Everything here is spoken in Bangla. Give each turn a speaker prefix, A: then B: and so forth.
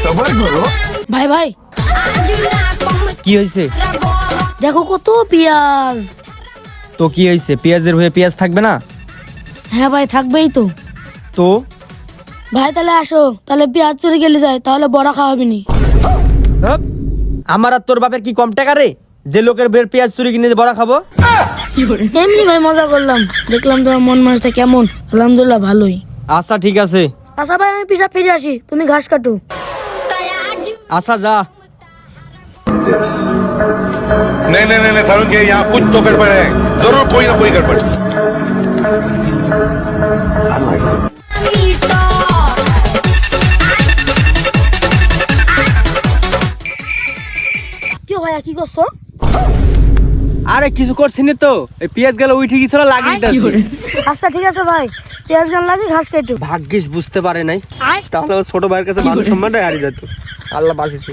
A: সবার করো
B: ভাই ভাই
C: কি হয়েছে?
B: দেখো কত পেঁয়াজ।
C: তো কি হয়েছে? পেঁয়াজের হয়ে পেঁয়াজ থাকবে না?
B: হ্যাঁ ভাই থাকবেই তো।
C: তো
B: ভাই তাহলে আসো, তাহলে পেঁয়াজ চুরি গেলে যায়, তাহলে বড়া খাওয়াবি নি।
C: হপ, আমার আর তোর বাপের কি কম টাকা রে যে লোকের বের পেঁয়াজ চুরি কিনে বড়া খাবো?
B: এমনি ভাই মজা করলাম, দেখলাম তোমার মন মানসটা কেমন। আলহামদুলিল্লাহ ভালোই।
C: আচ্ছা ঠিক আছে।
B: আচ্ছা ভাই আমি পিছা ফিরে আসি, তুমি ঘাস কাটো।
C: আচ্ছা যা।
D: नहीं नहीं नहीं सारुण के यहाँ कुछ तो गड़बड़ है, जरूर कोई ना कोई गड़बड़।
B: কি ভাইয়া কি করছো?
E: আরে কিছু করছি না তো, এই পেঁয়াজ গেল উঠে গেছিল লাগিয়ে দিয়েছি।
B: আচ্ছা ঠিক আছে ভাই, পেঁয়াজ গান লাগে ঘাস কাটো।
E: ভাগ্যিস বুঝতে পারে নাই, তাহলে আমার ছোট ভাইয়ের কাছে মান সম্মানটাই হারিয়ে যেত। আল্লাহ বাঁচিয়েছে।